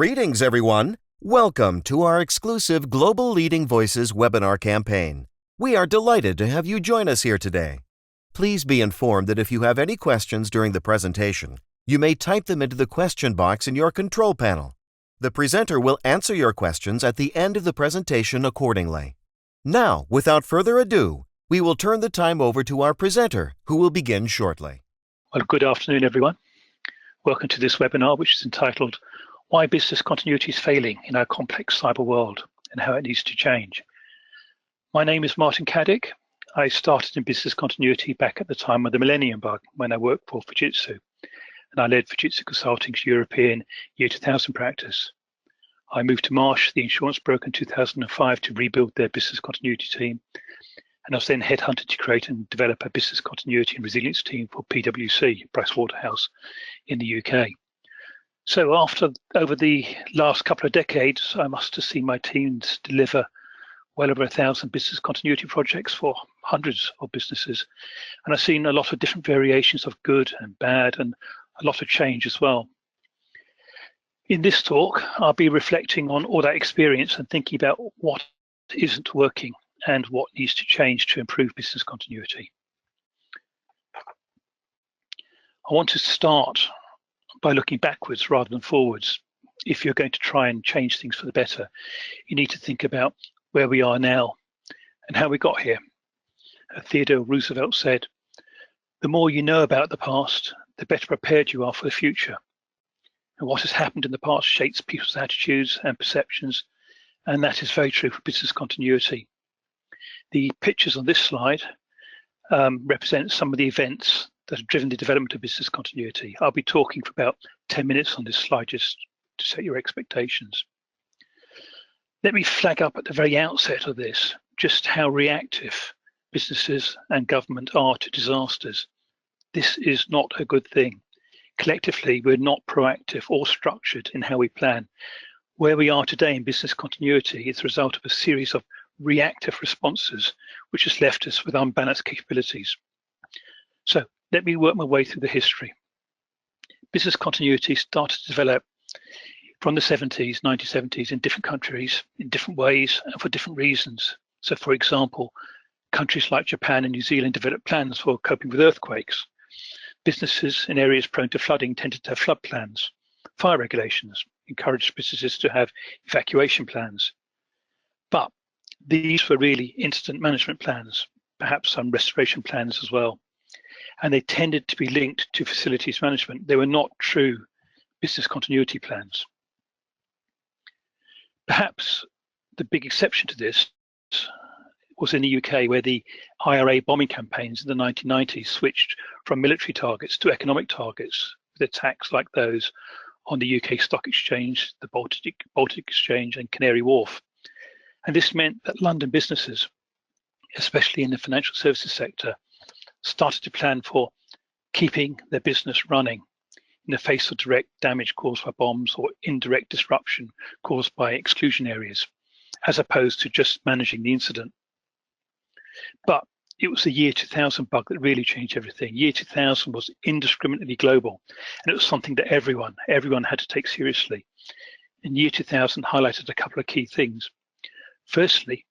Greetings, everyone. Welcome to our exclusive Global Leading Voices webinar campaign. We are delighted to have you join us here today. Please be informed that if you have any questions during the presentation, you may type them into the question box in your control panel. The presenter will answer your questions at the end of the presentation accordingly. Now, without further ado, we will turn the time over to our presenter, who will begin shortly. Well, good afternoon, everyone. Welcome to this webinar, which is entitled Why Business Continuity is Failing in Our Complex Cyber World and How It Needs to Change. My name is Martin Caddick. I started in business continuity back at the time of the Millennium Bug when I worked for Fujitsu, and I led Fujitsu Consulting's European Year 2000 practice. I moved to Marsh, the insurance broker, in 2005 to rebuild their business continuity team, and I was then headhunted to create and develop a business continuity and resilience team for PwC, Pricewaterhouse, in the UK. So over the last couple of decades, I must have seen my teams deliver well over 1,000 business continuity projects for hundreds of businesses. And I've seen a lot of different variations of good and bad and a lot of change as well. In this talk, I'll be reflecting on all that experience and thinking about what isn't working and what needs to change to improve business continuity. I want to start by looking backwards rather than forwards. If you're going to try and change things for the better, you need to think about where we are now and how we got here. Theodore Roosevelt said, "The more you know about the past, the better prepared you are for the future." And what has happened in the past shapes people's attitudes and perceptions, and that is very true for business continuity. The pictures on this slide represent some of the events that have driven the development of business continuity. I'll be talking for about 10 minutes on this slide just to set your expectations. Let me flag up at the very outset of this just how reactive businesses and government are to disasters. This is not a good thing. Collectively, we're not proactive or structured in how we plan. Where we are today in business continuity is the result of a series of reactive responses, which has left us with unbalanced capabilities. So let me work my way through the history. Business continuity started to develop from the 1970s in different countries, in different ways and for different reasons. So for example, countries like Japan and New Zealand developed plans for coping with earthquakes. Businesses in areas prone to flooding tended to have flood plans. Fire regulations encouraged businesses to have evacuation plans. But these were really incident management plans, perhaps some restoration plans as well. And they tended to be linked to facilities management. They were not true business continuity plans. Perhaps the big exception to this was in the UK, where the IRA bombing campaigns in the 1990s switched from military targets to economic targets, with attacks like those on the UK Stock Exchange, the Baltic Exchange and Canary Wharf. And this meant that London businesses, especially in the financial services sector, started to plan for keeping their business running in the face of direct damage caused by bombs or indirect disruption caused by exclusion areas, as opposed to just managing the incident. But it was the year 2000 bug that really changed everything. Year 2000 was indiscriminately global, and it was something that everyone had to take seriously. And year 2000 highlighted a couple of key things. Firstly,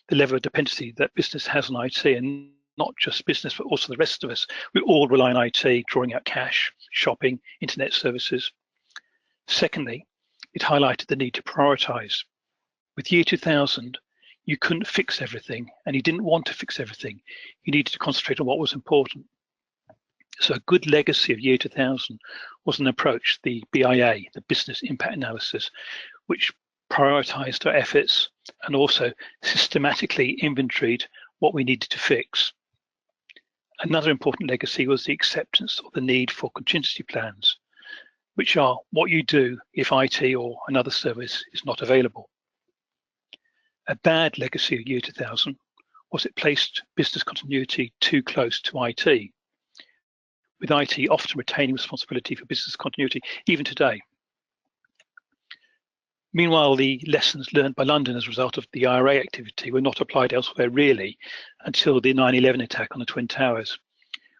the level of dependency that business has on IT, and not just business, but also the rest of us. We all rely on IT, drawing out cash, shopping, internet services. Secondly, it highlighted the need to prioritize. With year 2000, you couldn't fix everything, and you didn't want to fix everything. You needed to concentrate on what was important. So a good legacy of year 2000 was an approach, the BIA, the Business Impact Analysis, which prioritized our efforts and also systematically inventoried what we needed to fix. Another important legacy was the acceptance of the need for contingency plans, which are what you do if IT or another service is not available. A bad legacy of year 2000 was it placed business continuity too close to IT, with IT often retaining responsibility for business continuity even today. Meanwhile, the lessons learned by London as a result of the IRA activity were not applied elsewhere really until the 9/11 attack on the Twin Towers,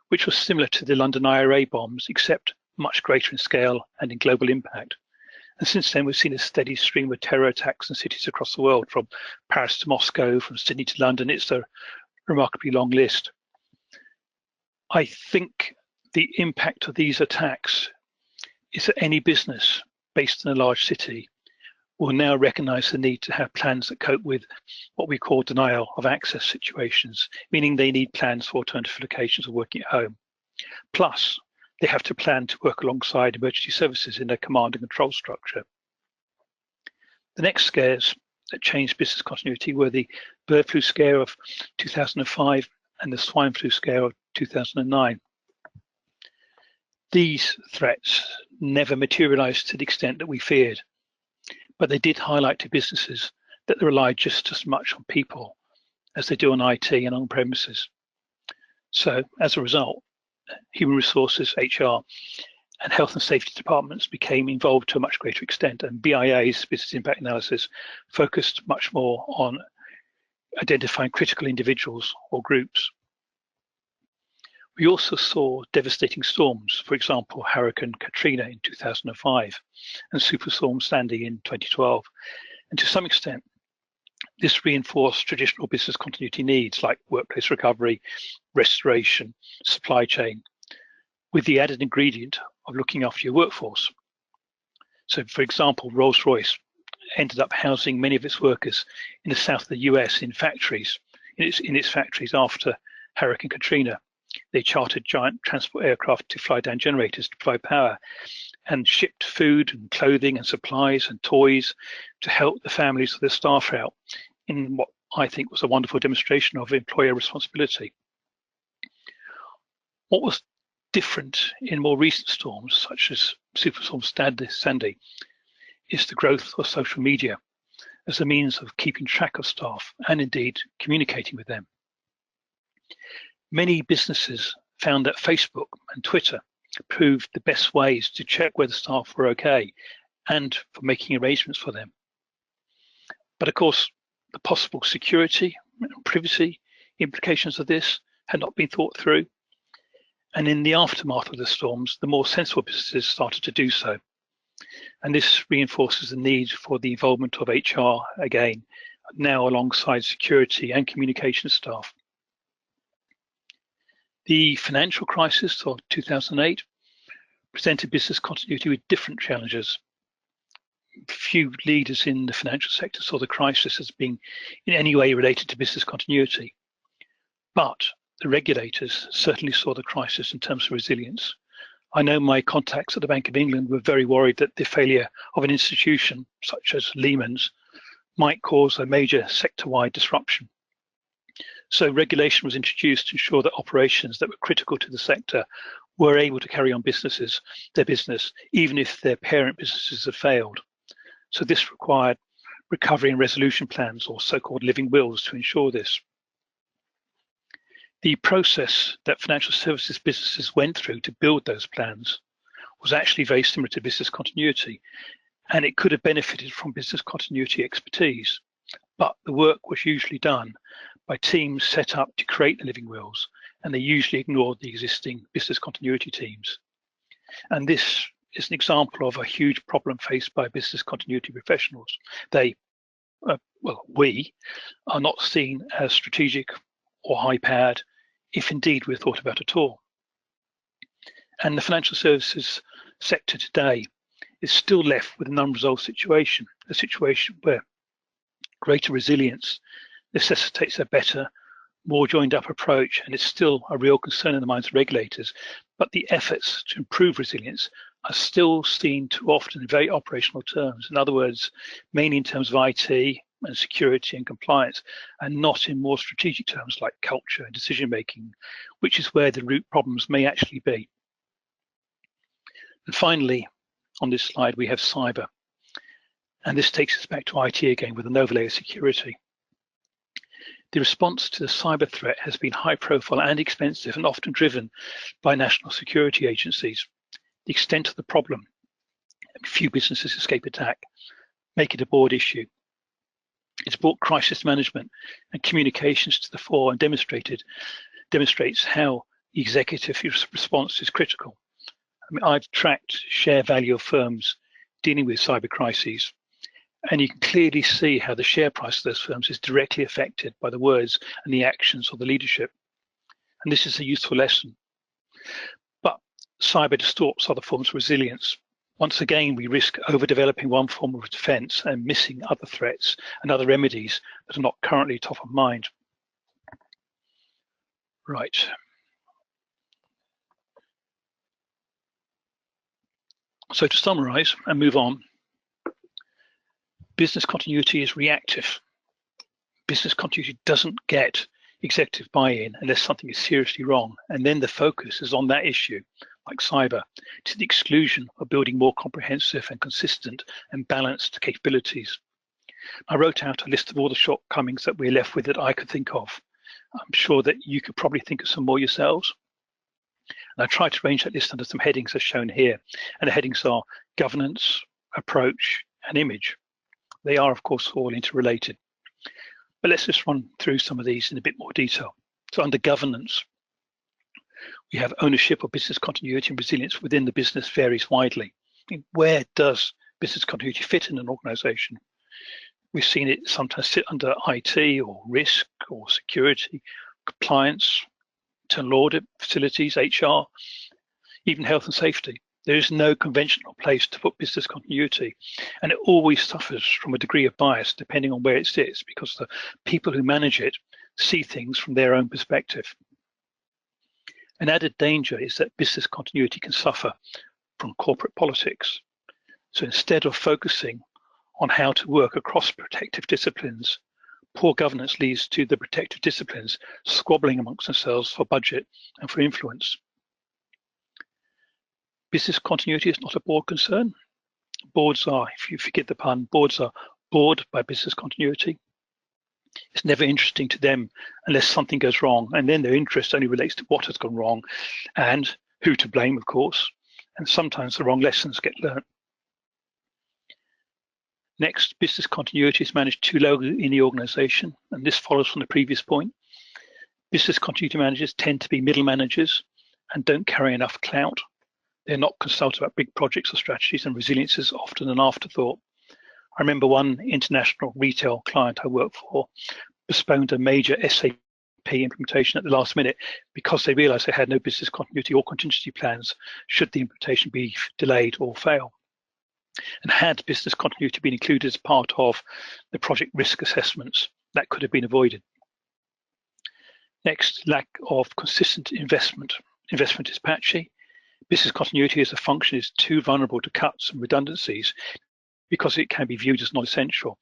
which was similar to the London IRA bombs, except much greater in scale and in global impact. And since then, we've seen a steady stream of terror attacks in cities across the world, from Paris to Moscow, from Sydney to London. It's a remarkably long list. I think the impact of these attacks is that any business based in a large city will now recognize the need to have plans that cope with what we call denial of access situations, meaning they need plans for alternative locations of working at home. Plus, they have to plan to work alongside emergency services in their command and control structure. The next scares that changed business continuity were the bird flu scare of 2005 and the swine flu scare of 2009. These threats never materialized to the extent that we feared, but they did highlight to businesses that they rely just as much on people as they do on IT and on premises. So as a result, human resources, HR, and health and safety departments became involved to a much greater extent, and BIA's business impact analysis focused much more on identifying critical individuals or groups. We also saw devastating storms, for example, Hurricane Katrina in 2005 and Superstorm Sandy in 2012. And to some extent, this reinforced traditional business continuity needs like workplace recovery, restoration, supply chain, with the added ingredient of looking after your workforce. So, for example, Rolls-Royce ended up housing many of its workers in the south of the US in factories, in its factories after Hurricane Katrina. They chartered giant transport aircraft to fly down generators to provide power and shipped food and clothing and supplies and toys to help the families of their staff out in what I think was a wonderful demonstration of employer responsibility. What was different in more recent storms, such as Superstorm Sandy, is the growth of social media as a means of keeping track of staff and indeed communicating with them. Many businesses found that Facebook and Twitter proved the best ways to check whether staff were okay and for making arrangements for them. But of course, the possible security and privacy implications of this had not been thought through. And in the aftermath of the storms, the more sensible businesses started to do so. And this reinforces the need for the involvement of HR again, now alongside security and communication staff. The financial crisis of 2008 presented business continuity with different challenges. Few leaders in the financial sector saw the crisis as being in any way related to business continuity, but the regulators certainly saw the crisis in terms of resilience. I know my contacts at the Bank of England were very worried that the failure of an institution such as Lehman's might cause a major sector-wide disruption. So regulation was introduced to ensure that operations that were critical to the sector were able to carry on their business, even if their parent businesses have failed. So this required recovery and resolution plans, or so-called living wills, to ensure this. The process that financial services businesses went through to build those plans was actually very similar to business continuity, and it could have benefited from business continuity expertise. But the work was usually done by teams set up to create the living wills, and they usually ignored the existing business continuity teams. And this is an example of a huge problem faced by business continuity professionals. We are not seen as strategic or high-powered, if indeed we're thought about at all. And the financial services sector today is still left with an unresolved situation, a situation where greater resilience necessitates a better, more joined up approach, and it's still a real concern in the minds of regulators. But the efforts to improve resilience are still seen too often in very operational terms. In other words, mainly in terms of IT and security and compliance, and not in more strategic terms like culture and decision-making, which is where the root problems may actually be. And finally, on this slide, we have cyber. And this takes us back to IT again with an overlay of security. The response to the cyber threat has been high profile and expensive, and often driven by national security agencies. The extent of the problem, few businesses escape attack, make it a board issue. It's brought crisis management and communications to the fore and demonstrates how the executive response is critical. I mean, I've tracked share value of firms dealing with cyber crises. And you can clearly see how the share price of those firms is directly affected by the words and the actions of the leadership. And this is a useful lesson. But cyber distorts other forms of resilience. Once again, we risk overdeveloping one form of defense and missing other threats and other remedies that are not currently top of mind. Right. So to summarize and move on, business continuity is reactive. Business continuity doesn't get executive buy-in unless something is seriously wrong, and then the focus is on that issue, like cyber, to the exclusion of building more comprehensive and consistent and balanced capabilities. I wrote out a list of all the shortcomings that we're left with that I could think of. I'm sure that you could probably think of some more yourselves. And I tried to arrange that list under some headings as shown here. And the headings are governance, approach, and image. They are, of course, all interrelated. But let's just run through some of these in a bit more detail. So under governance, we have ownership of business continuity and resilience within the business varies widely. I mean, where does business continuity fit in an organization? We've seen it sometimes sit under IT or risk or security, compliance, internal audit, facilities, HR, even health and safety. There is no conventional place to put business continuity, and it always suffers from a degree of bias depending on where it sits, because the people who manage it see things from their own perspective. An added danger is that business continuity can suffer from corporate politics. So instead of focusing on how to work across protective disciplines, poor governance leads to the protective disciplines squabbling amongst themselves for budget and for influence. Business continuity is not a board concern. Boards are, if you forget the pun, boards are bored by business continuity. It's never interesting to them unless something goes wrong, and then their interest only relates to what has gone wrong and who to blame, of course, and sometimes the wrong lessons get learnt. Next, business continuity is managed too low in the organization, and this follows from the previous point. Business continuity managers tend to be middle managers and don't carry enough clout. They're not consulted about big projects or strategies, and resilience is often an afterthought. I remember one international retail client I worked for postponed a major SAP implementation at the last minute because they realized they had no business continuity or contingency plans should the implementation be delayed or fail. And had business continuity been included as part of the project risk assessments, that could have been avoided. Next, lack of consistent investment. Investment is patchy. Business continuity as a function is too vulnerable to cuts and redundancies because it can be viewed as non-essential.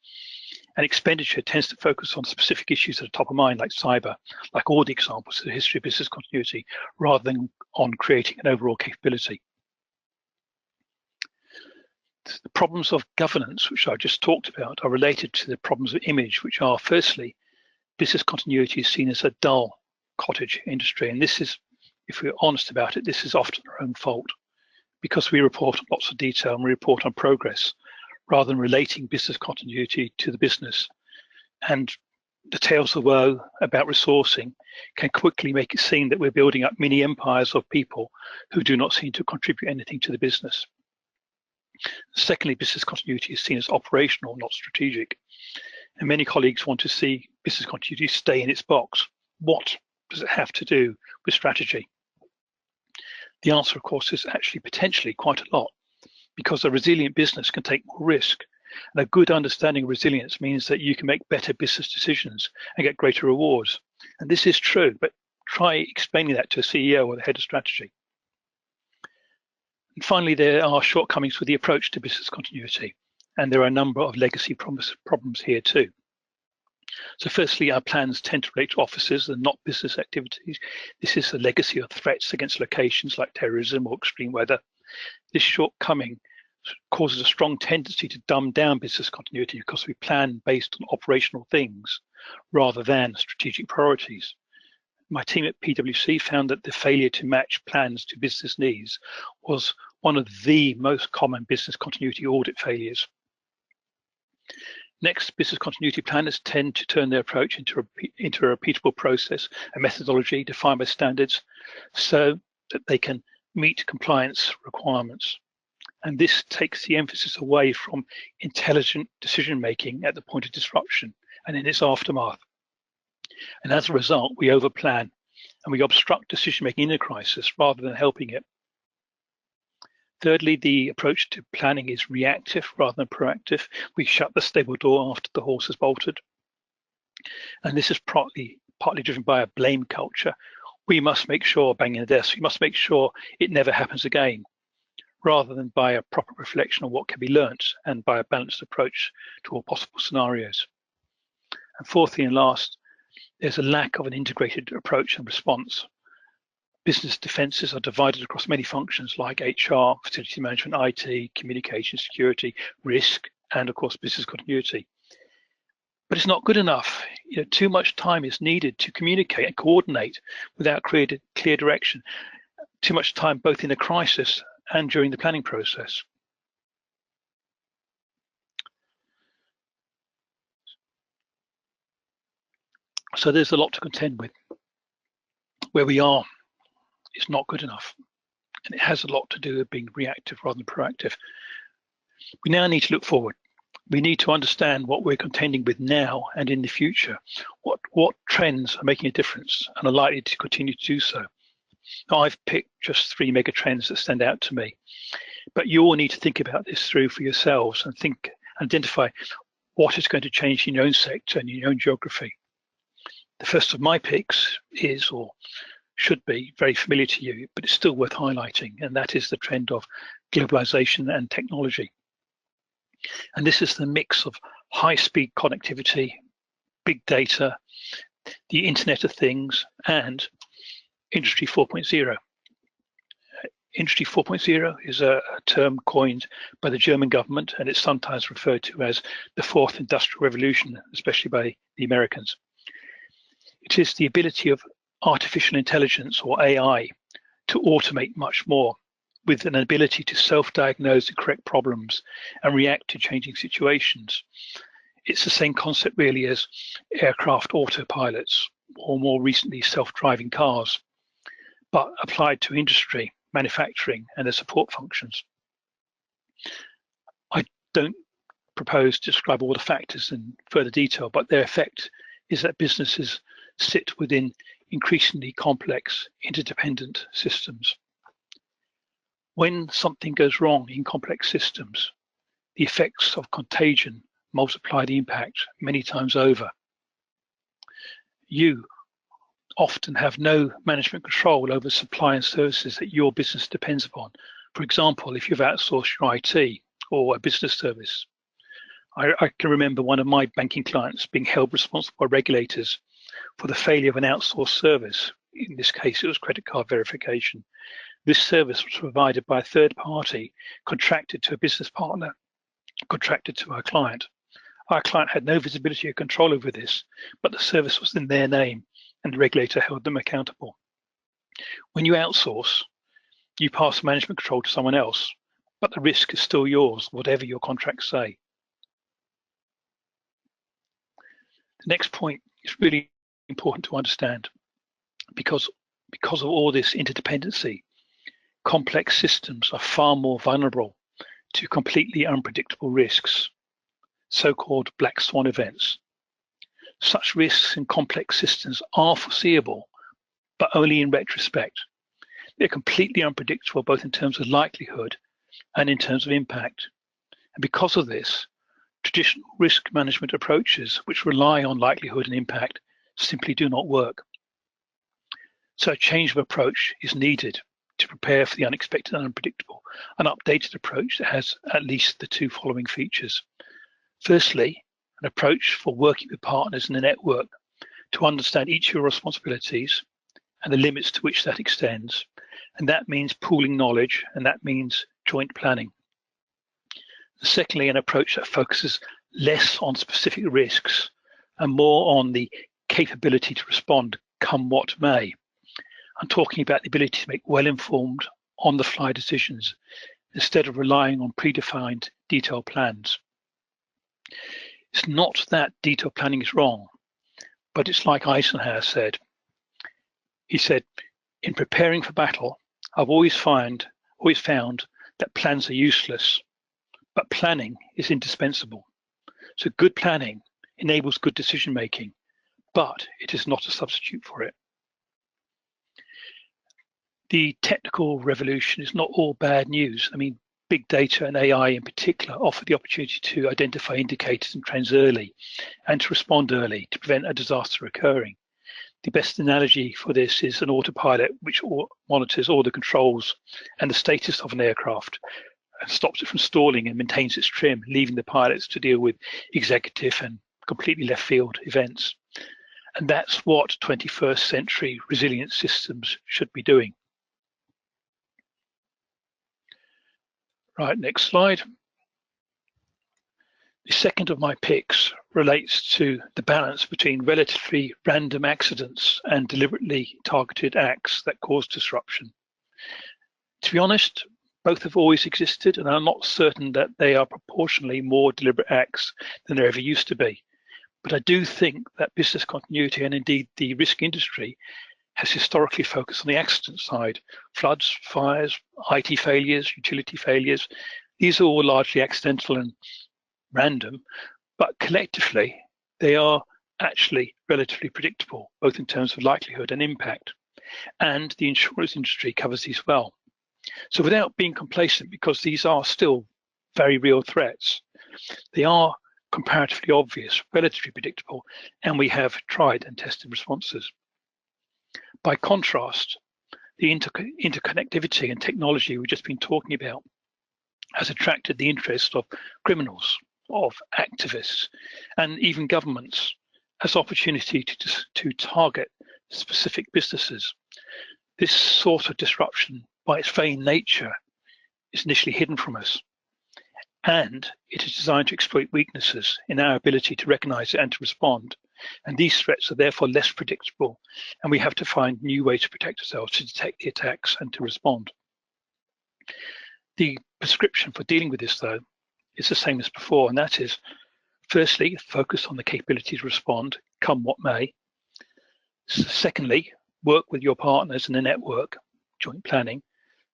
And expenditure tends to focus on specific issues that are top of mind, like cyber, like all the examples of the history of business continuity, rather than on creating an overall capability. The problems of governance, which I just talked about, are related to the problems of image, which are, firstly, business continuity is seen as a dull cottage industry. And this is, if we're honest about it, this is often our own fault, because we report on lots of detail and we report on progress rather than relating business continuity to the business. And the tales of woe about resourcing can quickly make it seem that we're building up mini empires of people who do not seem to contribute anything to the business. Secondly, business continuity is seen as operational, not strategic. And many colleagues want to see business continuity stay in its box. What does it have to do with strategy? The answer, of course, is actually potentially quite a lot, because a resilient business can take more risk. And a good understanding of resilience means that you can make better business decisions and get greater rewards. And this is true, but try explaining that to a CEO or the head of strategy. And finally, there are shortcomings with the approach to business continuity, and there are a number of legacy problems here too. So firstly, our plans tend to relate to offices and not business activities. This is a legacy of threats against locations like terrorism or extreme weather. This shortcoming causes a strong tendency to dumb down business continuity because we plan based on operational things rather than strategic priorities. My team at PwC found that the failure to match plans to business needs was one of the most common business continuity audit failures. Next, business continuity planners tend to turn their approach into a repeatable process, a methodology defined by standards, so that they can meet compliance requirements. And this takes the emphasis away from intelligent decision-making at the point of disruption and in its aftermath. And as a result, we overplan and we obstruct decision-making in a crisis rather than helping it. Thirdly, the approach to planning is reactive rather than proactive. We shut the stable door after the horse has bolted. And this is partly driven by a blame culture. We must make sure, banging the desk, we must make sure it never happens again, rather than by a proper reflection on what can be learnt and by a balanced approach to all possible scenarios. And fourthly and last, there's a lack of an integrated approach and response. Business defences are divided across many functions like HR, facility management, IT, communication, security, risk, and of course business continuity. But it's not good enough. Too much time is needed to communicate and coordinate without creating clear direction. Too much time both in a crisis and during the planning process. So there's a lot to contend with. Where we are is not good enough, and it has a lot to do with being reactive rather than proactive. We now need to look forward. We need to understand what we're contending with now and in the future. What trends are making a difference and are likely to continue to do so. Now, I've picked just 3 mega trends that stand out to me, but you all need to think about this through for yourselves and identify what is going to change in your own sector and in your own geography. The first of my picks is, or should be, very familiar to you, but it's still worth highlighting, and that is the trend of globalization and technology. And this is the mix of high-speed connectivity, big data, the Internet of Things, and Industry 4.0. Industry 4.0 is a term coined by the German government, and it's sometimes referred to as the fourth industrial revolution, especially by the Americans. It is the ability of artificial intelligence, or AI, to automate much more, with an ability to self-diagnose and correct problems and react to changing situations. It's the same concept really as aircraft autopilots, or more recently self-driving cars, but applied to industry, manufacturing, and their support functions. I don't propose to describe all the factors in further detail, but their effect is that businesses sit within increasingly complex, interdependent systems. When something goes wrong in complex systems, the effects of contagion multiply the impact many times over. You often have no management control over supply and services that your business depends upon. For example, if you've outsourced your IT or a business service. I can remember one of my banking clients being held responsible by regulators for the failure of an outsourced service. In this case, it was credit card verification. This service was provided by a third party contracted to a business partner, contracted to our client. Our client had no visibility or control over this, but the service was in their name and the regulator held them accountable. When you outsource, you pass management control to someone else, but the risk is still yours, whatever your contracts say. The next point is really important to understand because of all this interdependency, complex systems are far more vulnerable to completely unpredictable risks, so-called black swan events. Such risks in complex systems are foreseeable, but only in retrospect. They're completely unpredictable, both in terms of likelihood and in terms of impact. And because of this, traditional risk management approaches, which rely on likelihood and impact, simply do not work. So a change of approach is needed to prepare for the unexpected and unpredictable, an updated approach that has at least the 2 following features. Firstly, an approach for working with partners in the network to understand each of your responsibilities and the limits to which that extends. And that means pooling knowledge, and that means joint planning. Secondly, an approach that focuses less on specific risks and more on the capability to respond, come what may. I'm talking about the ability to make well-informed, on-the-fly decisions instead of relying on predefined detailed plans. It's not that detailed planning is wrong, but it's like Eisenhower said. He said, "In preparing for battle, I've always found that plans are useless, but planning is indispensable. So good planning enables good decision making, but it is not a substitute for it. The technical revolution is not all bad news. I mean, big data and AI in particular offer the opportunity to identify indicators and trends early and to respond early to prevent a disaster occurring. The best analogy for this is an autopilot which monitors all the controls and the status of an aircraft and stops it from stalling and maintains its trim, leaving the pilots to deal with executive and completely left field events. And that's what 21st century resilient systems should be doing. Right, next slide. The second of my picks relates to the balance between relatively random accidents and deliberately targeted acts that cause disruption. To be honest, both have always existed, and I'm not certain that they are proportionally more deliberate acts than there ever used to be. But I do think that business continuity and indeed the risk industry has historically focused on the accident side. Floods, fires, IT failures, utility failures, these are all largely accidental and random, but collectively they are actually relatively predictable, both in terms of likelihood and impact. And the insurance industry covers these well. So without being complacent, because these are still very real threats, they are comparatively obvious, relatively predictable, and we have tried and tested responses. By contrast, the interconnectivity and technology we've just been talking about has attracted the interest of criminals, of activists, and even governments as opportunity to target specific businesses. This sort of disruption, by its very nature, is initially hidden from us, and it is designed to exploit weaknesses in our ability to recognize it and to respond. And these threats are therefore less predictable, and we have to find new ways to protect ourselves, to detect the attacks and to respond. The prescription for dealing with this, though, is the same as before, and that is, firstly, focus on the capability to respond, come what may. Secondly, work with your partners in the network, joint planning.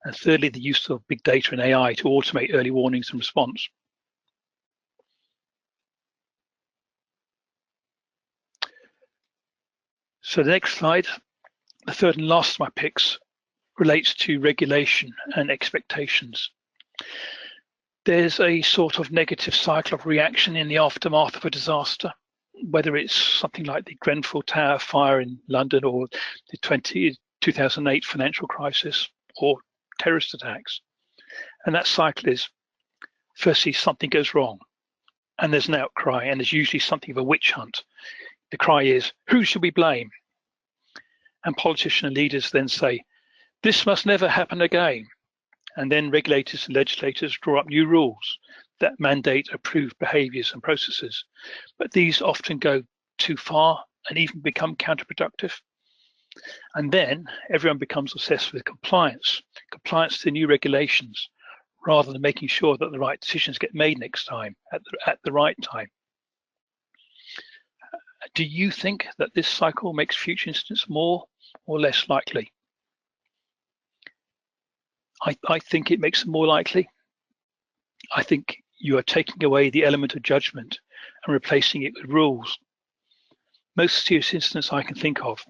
And thirdly, the use of big data and AI to automate early warnings and response. So the next slide, the third and last of my picks, relates to regulation and expectations. There's a sort of negative cycle of reaction in the aftermath of a disaster, whether it's something like the Grenfell Tower fire in London or the 2008 financial crisis or terrorist attacks. And that cycle is, firstly, something goes wrong and there's an outcry, and there's usually something of a witch hunt. The cry is, who should we blame? And politicians and leaders then say, this must never happen again. And then regulators and legislators draw up new rules that mandate approved behaviours and processes. But these often go too far and even become counterproductive. And then everyone becomes obsessed with compliance to the new regulations, rather than making sure that the right decisions get made next time at the right time. Do you think that this cycle makes future incidents more or less likely? I think it makes them more likely. I think you are taking away the element of judgment and replacing it with rules. Most serious incidents I can think of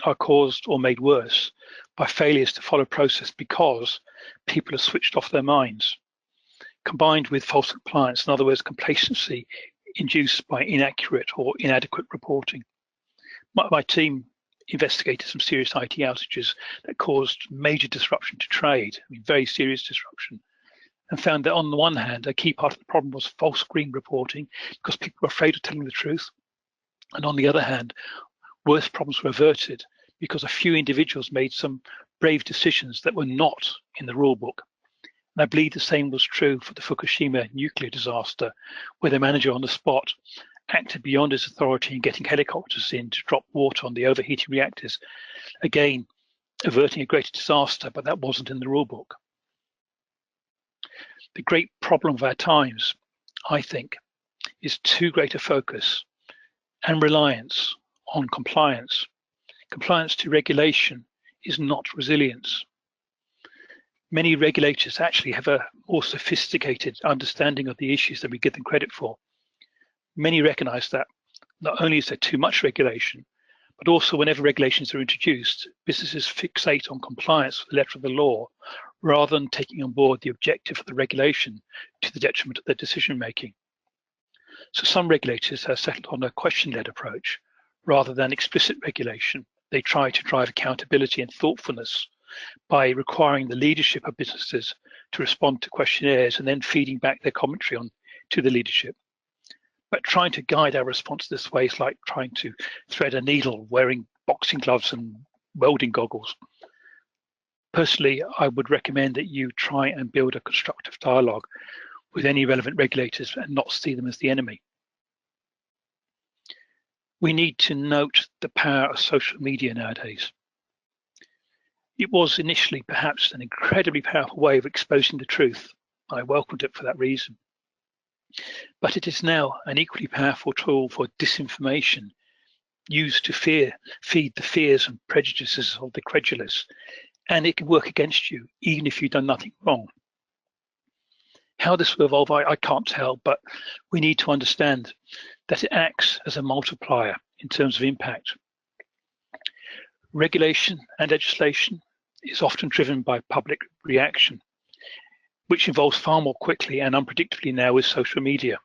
are caused or made worse by failures to follow process because people have switched off their minds, combined with false compliance, in other words, complacency induced by inaccurate or inadequate reporting. My team investigated some serious IT outages that caused major disruption to trade, very serious disruption, and found that on the one hand, a key part of the problem was false green reporting because people were afraid of telling the truth. And on the other hand, worse problems were averted because a few individuals made some brave decisions that were not in the rule book. And I believe the same was true for the Fukushima nuclear disaster, where the manager on the spot acted beyond his authority in getting helicopters in to drop water on the overheating reactors, again, averting a greater disaster, but that wasn't in the rule book. The great problem of our times, I think, is too great a focus and reliance on compliance. Compliance to regulation is not resilience. Many regulators actually have a more sophisticated understanding of the issues than we give them credit for. Many recognize that not only is there too much regulation, but also whenever regulations are introduced, businesses fixate on compliance with the letter of the law rather than taking on board the objective of the regulation to the detriment of their decision making. So some regulators have settled on a question-led approach rather than explicit regulation. They try to drive accountability and thoughtfulness by requiring the leadership of businesses to respond to questionnaires and then feeding back their commentary on to the leadership. But trying to guide our response this way is like trying to thread a needle wearing boxing gloves and welding goggles. Personally, I would recommend that you try and build a constructive dialogue with any relevant regulators and not see them as the enemy. We need to note the power of social media nowadays. It was initially perhaps an incredibly powerful way of exposing the truth. I welcomed it for that reason. But it is now an equally powerful tool for disinformation used to feed the fears and prejudices of the credulous, and it can work against you even if you've done nothing wrong. How this will evolve, I can't tell, but we need to understand that it acts as a multiplier in terms of impact. Regulation and legislation is often driven by public reaction, which evolves far more quickly and unpredictably now with social media.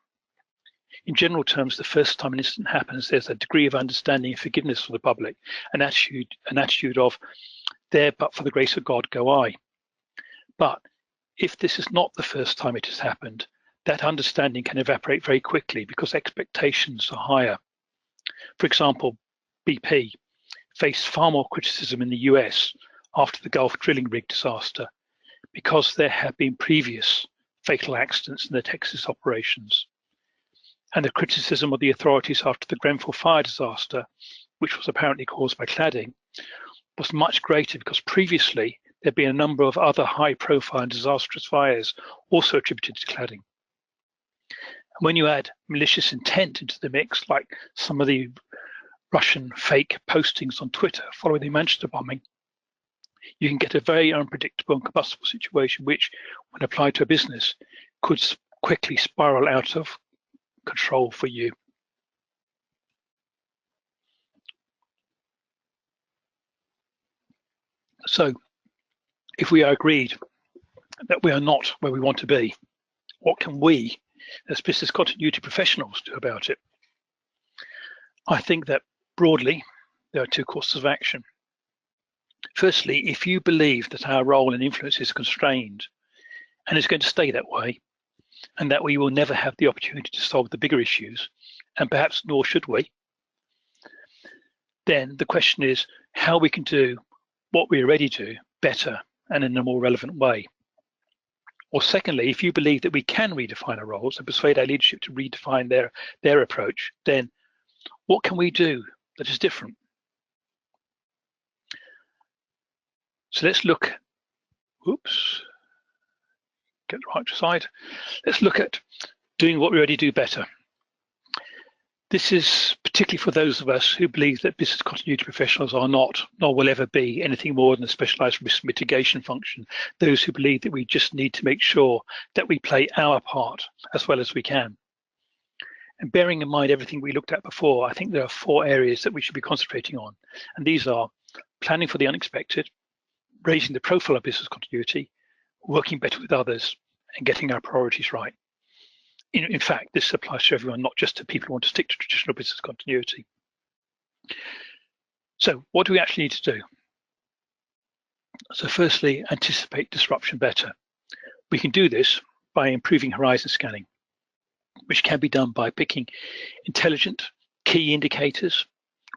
In general terms, the first time an incident happens, there's a degree of understanding and forgiveness for the public, an attitude of, there but for the grace of God go I. But if this is not the first time it has happened, that understanding can evaporate very quickly because expectations are higher. For example, BP faced far more criticism in the US after the Gulf drilling rig disaster because there have been previous fatal accidents in the Texas operations. And the criticism of the authorities after the Grenfell fire disaster, which was apparently caused by cladding, was much greater because previously there'd been a number of other high-profile and disastrous fires also attributed to cladding. And when you add malicious intent into the mix, like some of the Russian fake postings on Twitter following the Manchester bombing, you can get a very unpredictable and combustible situation which, when applied to a business, could quickly spiral out of control for you. So, if we are agreed that we are not where we want to be, what can we, as business continuity professionals, do about it? I think that broadly, there are two courses of action. Firstly, if you believe that our role and influence is constrained and is going to stay that way, and that we will never have the opportunity to solve the bigger issues, and perhaps nor should we, then the question is how we can do what we already do better and in a more relevant way. Or secondly, if you believe that we can redefine our roles and persuade our leadership to redefine their approach, then what can we do that is different? So let's look, get the right side. Let's look at doing what we already do better. This is particularly for those of us who believe that business continuity professionals are not, nor will ever be, anything more than a specialized risk mitigation function. Those who believe that we just need to make sure that we play our part as well as we can. And bearing in mind everything we looked at before, I think there are 4 areas that we should be concentrating on. And these are planning for the unexpected, raising the profile of business continuity, working better with others, and getting our priorities right. In fact, this applies to everyone, not just to people who want to stick to traditional business continuity. So what do we actually need to do? So firstly, anticipate disruption better. We can do this by improving horizon scanning, which can be done by picking intelligent key indicators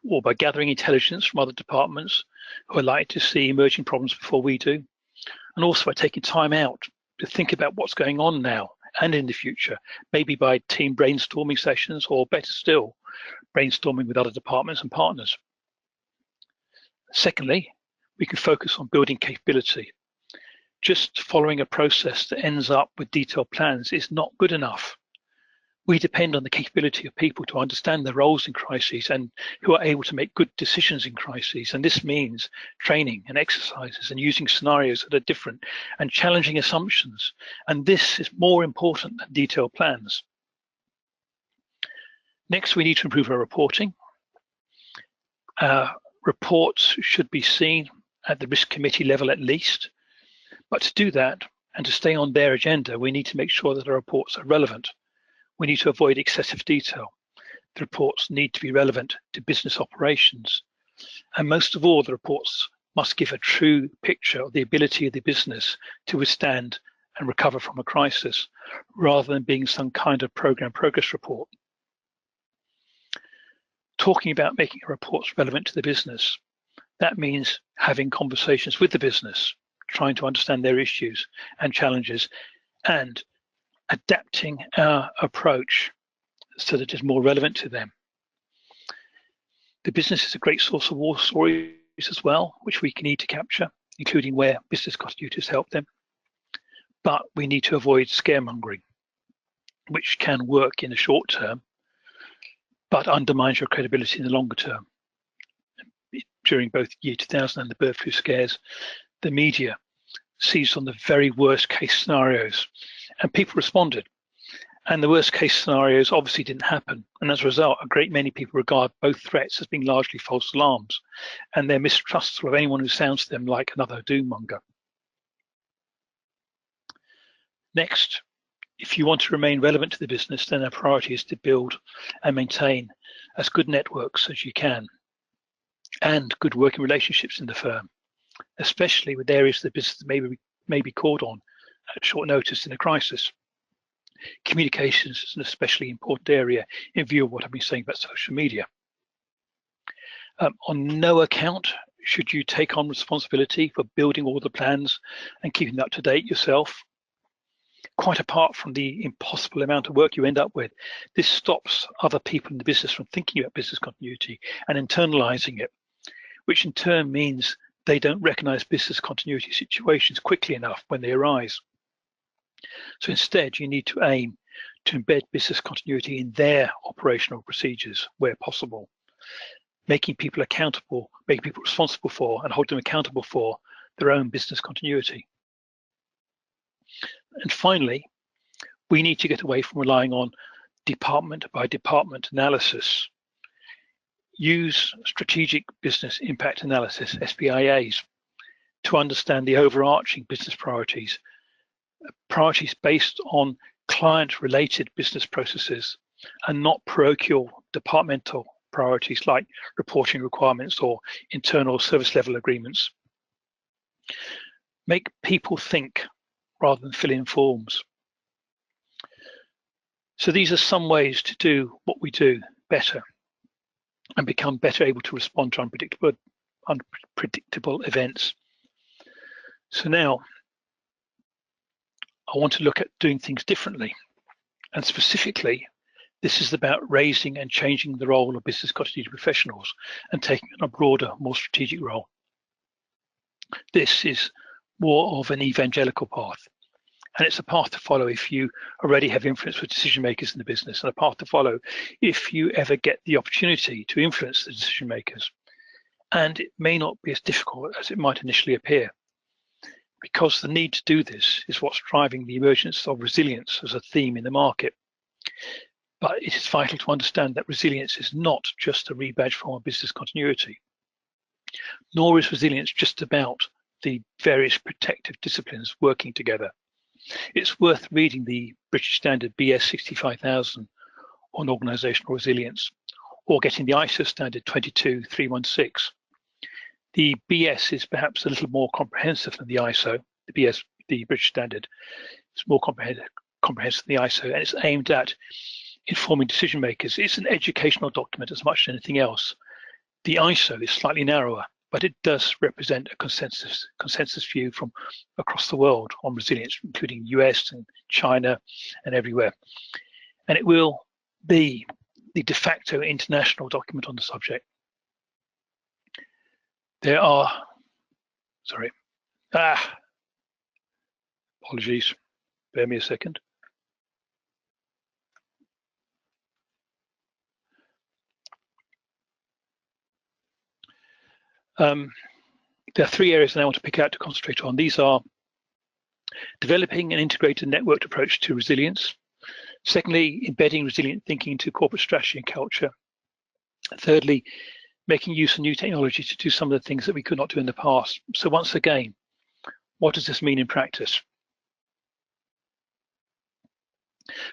or by gathering intelligence from other departments who are likely to see emerging problems before we do, and also by taking time out to think about what's going on now and in the future, maybe by team brainstorming sessions, or better still, brainstorming with other departments and partners. Secondly, we can focus on building capability. Just following a process that ends up with detailed plans is not good enough. We depend on the capability of people to understand their roles in crises and who are able to make good decisions in crises. And this means training and exercises and using scenarios that are different and challenging assumptions. And this is more important than detailed plans. Next, we need to improve our reporting. Reports should be seen at the risk committee level at least. But to do that and to stay on their agenda, we need to make sure that our reports are relevant. We need to avoid excessive detail. The reports need to be relevant to business operations. And most of all, the reports must give a true picture of the ability of the business to withstand and recover from a crisis, rather than being some kind of program progress report. Talking about making reports relevant to the business, that means having conversations with the business, trying to understand their issues and challenges, and adapting our approach so that it's more relevant to them. The business is a great source of war stories as well, which we need to capture, including where business continuities help them. But we need to avoid scaremongering, which can work in the short term, but undermines your credibility in the longer term. During both year 2000 and the bird flu scares, the media seized on the very worst case scenarios, and people responded. And the worst case scenarios obviously didn't happen. And as a result, a great many people regard both threats as being largely false alarms, and they're mistrustful of anyone who sounds to them like another doom monger. Next, if you want to remain relevant to the business, then our priority is to build and maintain as good networks as you can and good working relationships in the firm, especially with areas of the business that may be called on at short notice in a crisis. Communications is an especially important area in view of what I've been saying about social media. On no account should you take on responsibility for building all the plans and keeping them up to date yourself. Quite apart from the impossible amount of work you end up with, this stops other people in the business from thinking about business continuity and internalizing it, which in turn means they don't recognize business continuity situations quickly enough when they arise. So instead, you need to aim to embed business continuity in their operational procedures where possible, making people accountable, making people responsible for and hold them accountable for their own business continuity. And finally, we need to get away from relying on department by department analysis. Use strategic business impact analysis, SBIAs, to understand the overarching business priorities based on client-related business processes and not parochial departmental priorities like reporting requirements or internal service level agreements. Make people think rather than fill in forms. So these are some ways to do what we do better and become better able to respond to unpredictable events. So now I want to look at doing things differently. And specifically, this is about raising and changing the role of business continuity professionals and taking on a broader, more strategic role. This is more of an evangelical path. And it's a path to follow if you already have influence with decision makers in the business, and a path to follow if you ever get the opportunity to influence the decision makers. And it may not be as difficult as it might initially appear, because the need to do this is what's driving the emergence of resilience as a theme in the market. But it is vital to understand that resilience is not just a rebadged form of business continuity, nor is resilience just about the various protective disciplines working together. It's worth reading the British Standard BS 65000 on organizational resilience, or getting the ISO standard 22316. The BS is perhaps a little more comprehensive than the ISO. The British Standard, is more comprehensive than the ISO, and it's aimed at informing decision makers. It's an educational document as much as anything else. The ISO is slightly narrower, but it does represent a consensus view from across the world on resilience, including US and China and everywhere. And it will be the de facto international document on the subject. There are, apologies, bear me a second. There are three areas that I want to pick out to concentrate on. These are developing an integrated networked approach to resilience. Secondly, embedding resilient thinking into corporate strategy and culture. Thirdly, making use of new technology to do some of the things that we could not do in the past. So once again, what does this mean in practice?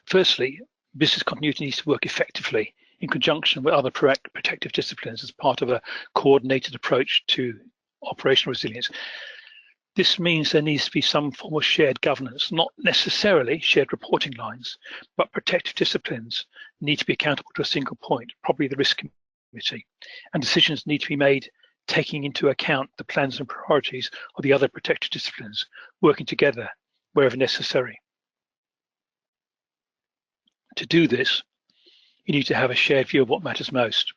Firstly, business continuity needs to work effectively in conjunction with other protective disciplines as part of a coordinated approach to operational resilience. This means there needs to be some form of shared governance, not necessarily shared reporting lines, but protective disciplines need to be accountable to a single point, probably the risk committee, and decisions need to be made taking into account the plans and priorities of the other protective disciplines, working together wherever necessary. To do this, you need to have a shared view of what matters most.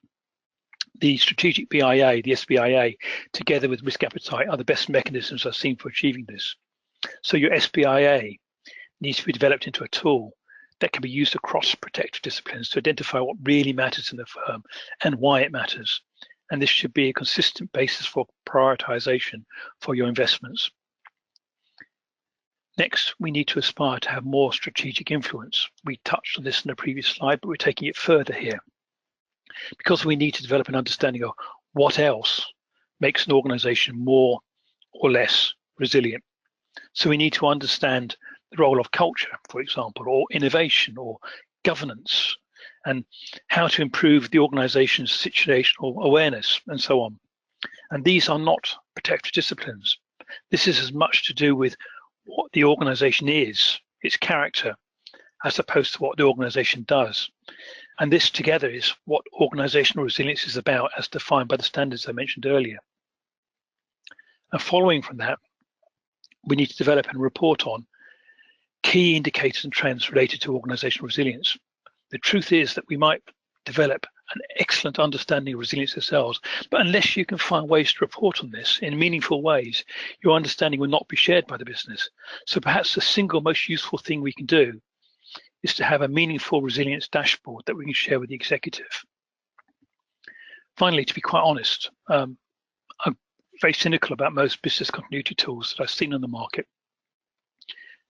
The strategic BIA, the SBIA, together with risk appetite are the best mechanisms I've seen for achieving this. So your SBIA needs to be developed into a tool that can be used across protective disciplines to identify what really matters in the firm and why it matters. And this should be a consistent basis for prioritization for your investments. Next, we need to aspire to have more strategic influence. We touched on this in a previous slide, but we're taking it further here. Because we need to develop an understanding of what else makes an organization more or less resilient. So we need to understand the role of culture, for example, or innovation or governance, and how to improve the organization's situational awareness and so on. And these are not protective disciplines. This is as much to do with what the organization is, its character, as opposed to what the organization does. And this together is what organizational resilience is about, as defined by the standards I mentioned earlier. And following from that, we need to develop and report on key indicators and trends related to organizational resilience. The truth is that we might develop an excellent understanding of resilience ourselves, but unless you can find ways to report on this in meaningful ways, your understanding will not be shared by the business. So perhaps the single most useful thing we can do is to have a meaningful resilience dashboard that we can share with the executive. Finally, to be quite honest, I'm very cynical about most business continuity tools that I've seen on the market.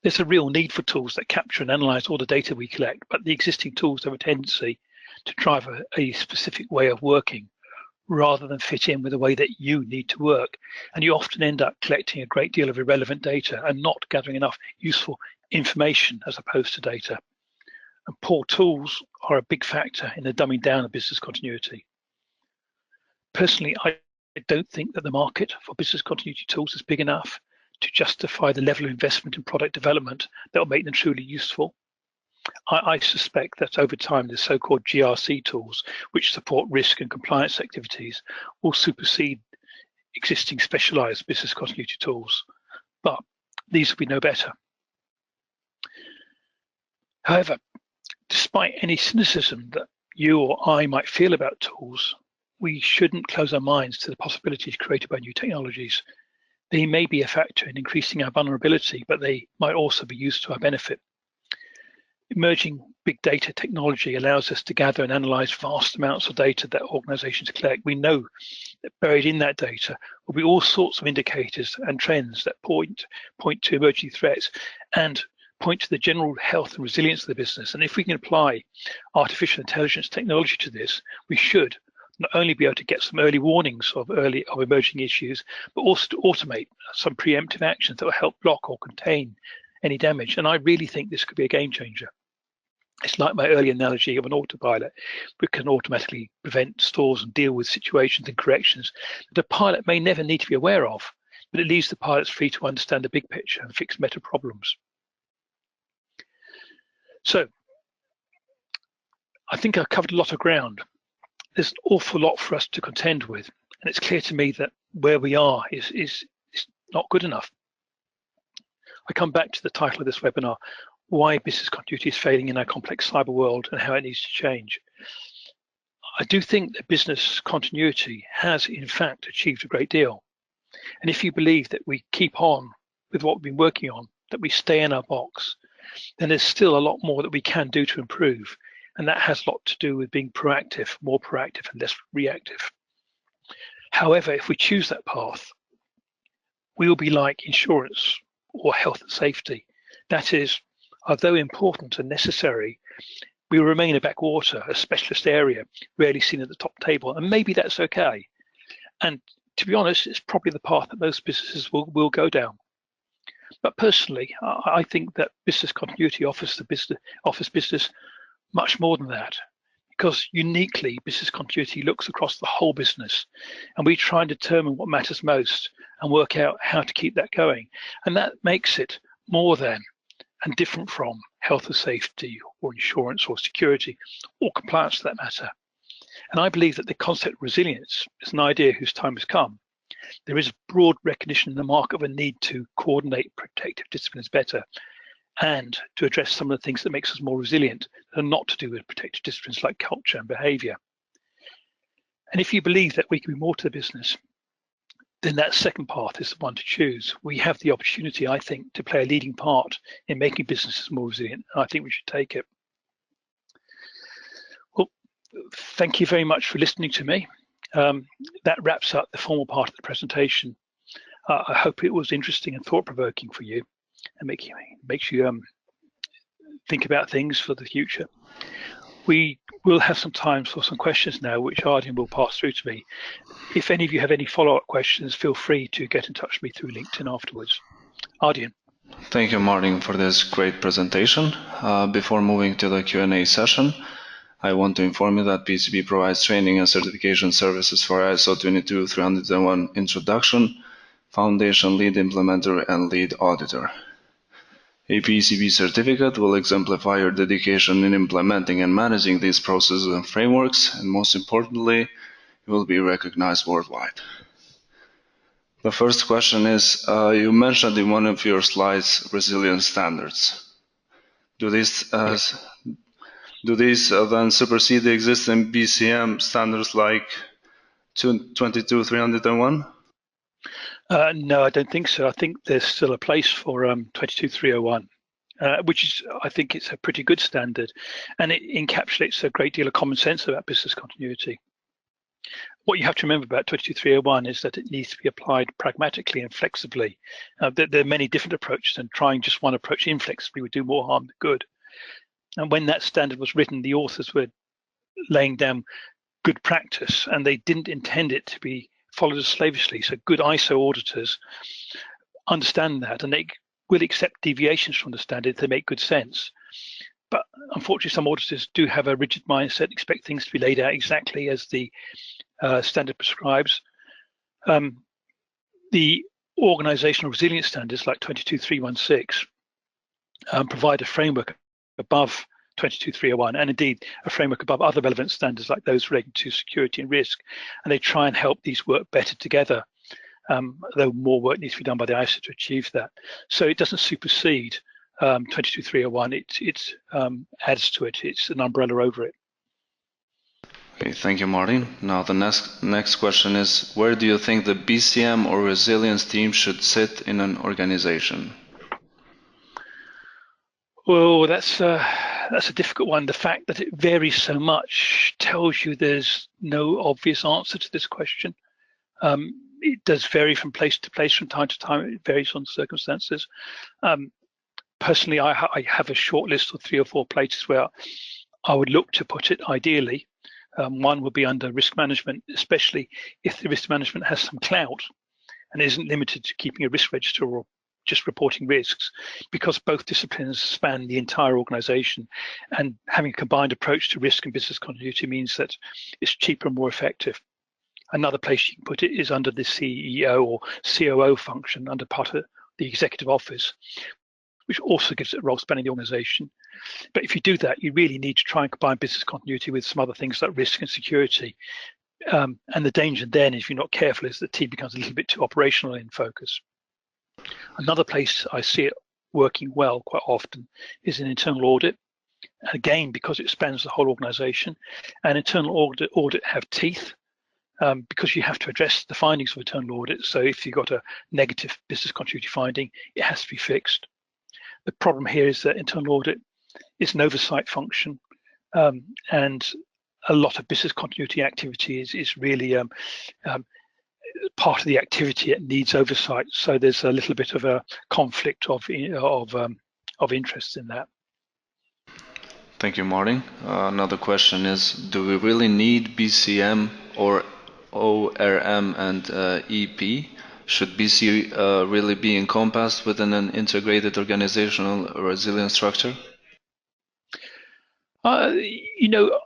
There's a real need for tools that capture and analyze all the data we collect, but the existing tools have a tendency to drive a specific way of working rather than fit in with the way that you need to work. And you often end up collecting a great deal of irrelevant data and not gathering enough useful information as opposed to data. And poor tools are a big factor in the dumbing down of business continuity. Personally, I don't think that the market for business continuity tools is big enough to justify the level of investment in product development that will make them truly useful. I suspect that over time, the so-called GRC tools, which support risk and compliance activities, will supersede existing specialized business continuity tools, but these will be no better. However, despite any cynicism that you or I might feel about tools, we shouldn't close our minds to the possibilities created by new technologies. They may be a factor in increasing our vulnerability, but they might also be used to our benefit. Emerging big data technology allows us to gather and analyze vast amounts of data that organizations collect. We know that buried in that data will be all sorts of indicators and trends that point to emerging threats and point to the general health and resilience of the business. And if we can apply artificial intelligence technology to this, we should not only be able to get some early warnings of emerging issues, but also to automate some preemptive actions that will help block or contain any damage. And I really think this could be a game changer. It's like my early analogy of an autopilot, which can automatically prevent, stores, and deal with situations and corrections that a pilot may never need to be aware of, but it leaves the pilots free to understand the big picture and fix meta problems. So I think I've covered a lot of ground. There's an awful lot for us to contend with, and it's clear to me that where we are is not good enough. I come back to the title of this webinar, Why Business Continuity is Failing in Our Complex Cyber World and How It Needs to Change. I do think that business continuity has, in fact, achieved a great deal. And if you believe that we keep on with what we've been working on, that we stay in our box, then there's still a lot more that we can do to improve. And that has a lot to do with being proactive, more proactive and less reactive. However, if we choose that path, we will be like insurance or health and safety. That is, although important and necessary, we will remain a backwater, a specialist area, rarely seen at the top table, and maybe that's okay. And to be honest, it's probably the path that most businesses will go down. But personally, I think that business continuity offers business much more than that, because uniquely business continuity looks across the whole business, and we try and determine what matters most and work out how to keep that going. And that makes it more than and different from health and safety or insurance or security or compliance for that matter. And I believe that the concept of resilience is an idea whose time has come. There is broad recognition in the market of a need to coordinate protective disciplines better and to address some of the things that makes us more resilient that are not to do with protective disciplines like culture and behavior. And if you believe that we can be more to the business, then that second path is the one to choose. We have the opportunity, I think, to play a leading part in making businesses more resilient, and I think we should take it. Well, thank you very much for listening to me. That wraps up the formal part of the presentation. I hope it was interesting and thought-provoking for you and makes you think about things for the future. We will have some time for some questions now, which Arden will pass through to me. If any of you have any follow-up questions, feel free to get in touch with me through LinkedIn afterwards. Arden. Thank you, Martin, for this great presentation. Before moving to the Q&A session, I want to inform you that PCB provides training and certification services for ISO 22301 Introduction, Foundation Lead Implementer, and Lead Auditor. A PCB certificate will exemplify your dedication in implementing and managing these processes and frameworks, and most importantly, you will be recognized worldwide. The first question is, you mentioned in one of your slides resilience standards. Do these then supersede the existing BCM standards like 22301? No, I don't think so. I think there's still a place for 22301, which is, I think it's a pretty good standard, and it encapsulates a great deal of common sense about business continuity. What you have to remember about 22301 is that it needs to be applied pragmatically and flexibly. There are many different approaches, and trying just one approach inflexibly would do more harm than good. And when that standard was written, the authors were laying down good practice, and they didn't intend it to be followed as slavishly. So good ISO auditors understand that, and they will accept deviations from the standard if they make good sense. But unfortunately, some auditors do have a rigid mindset, expect things to be laid out exactly as the standard prescribes. The organizational resilience standards like 22316 provide a framework above 22301, and indeed a framework above other relevant standards like those relating to security and risk, and they try and help these work better together, though more work needs to be done by the ISO to achieve that. So it doesn't supersede 22301, it adds to it, it's an umbrella over it. Okay, thank you, Martin. Now the next question is, where do you think the BCM or resilience team should sit in an organization? Well, that's a difficult one. The fact that it varies so much tells you there's no obvious answer to this question. It does vary from place to place, from time to time. It varies on circumstances. Personally, I have a short list of 3 or 4 places where I would look to put it ideally. One would be under risk management, especially if the risk management has some clout and isn't limited to keeping a risk register or just reporting risks, because both disciplines span the entire organization, and having a combined approach to risk and business continuity means that it's cheaper and more effective. Another place you can put it is under the CEO or COO function, under part of the executive office, which also gives it a role spanning the organization. But if you do that, you really need to try and combine business continuity with some other things like risk and security. And the danger then, if you're not careful, is that the team becomes a little bit too operational in focus. Another place I see it working well quite often is in internal audit. Again, because it spans the whole organization, and internal audit have teeth, because you have to address the findings of internal audit. So if you've got a negative business continuity finding, it has to be fixed. The problem here is that internal audit is an oversight function, and a lot of business continuity activity is really part of the activity it needs oversight. So there's a little bit of a conflict of interest in that. Thank you, Martin. Another question is, do we really need BCM or ORM and EP? Should BC really be encompassed within an integrated organizational resilience structure? You know,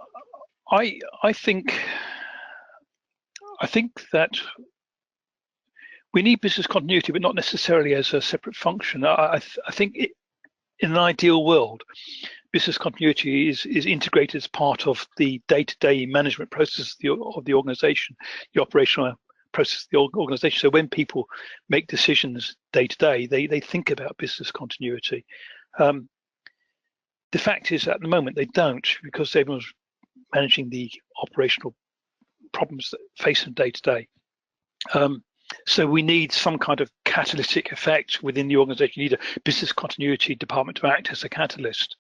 I think that we need business continuity, but not necessarily as a separate function. I think in an ideal world, business continuity is integrated as part of the day-to-day management process of the organization, the operational process of the organization. So when people make decisions day-to-day, they think about business continuity. The fact is, at the moment, they don't, because everyone's managing the operational problems that face them day-to-day. So we need some kind of catalytic effect within the organization. You need a business continuity department to act as a catalyst.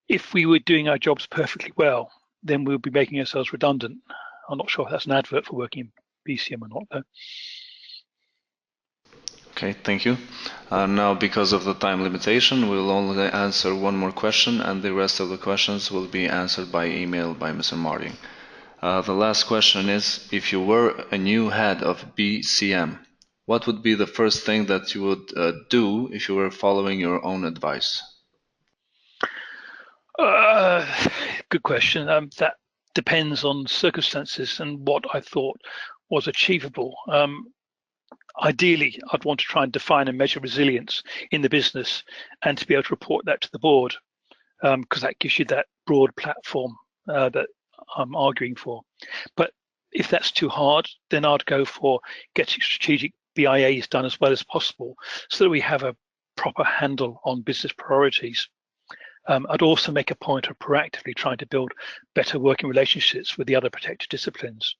If we were doing our jobs perfectly well, then we'll be making ourselves redundant. I'm not sure if that's an advert for working in BCM or not, though. Okay, thank you. Now, because of the time limitation, we'll only answer one more question, and the rest of the questions will be answered by email by Mr. Martin. The last question is, if you were a new head of BCM, what would be the first thing that you would do if you were following your own advice? Good question. That depends on circumstances and what I thought was achievable. Ideally, I'd want to try and define and measure resilience in the business and to be able to report that to the board, because that gives you that broad platform that I'm arguing for. But if that's too hard, then I'd go for getting strategic BIAs done as well as possible so that we have a proper handle on business priorities. I'd also make a point of proactively trying to build better working relationships with the other protected disciplines.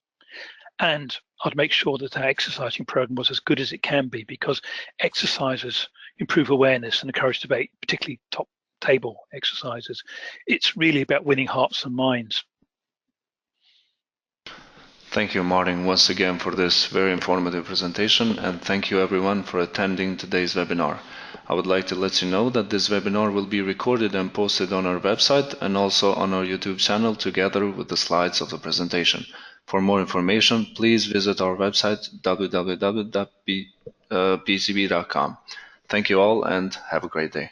And I'd make sure that our exercising program was as good as it can be, because exercises improve awareness and encourage debate, particularly top table exercises. It's really about winning hearts and minds. Thank you, Martin, once again for this very informative presentation, and thank you everyone for attending today's webinar. I would like to let you know that this webinar will be recorded and posted on our website and also on our YouTube channel together with the slides of the presentation. For more information, please visit our website www.pcb.com. Thank you all and have a great day.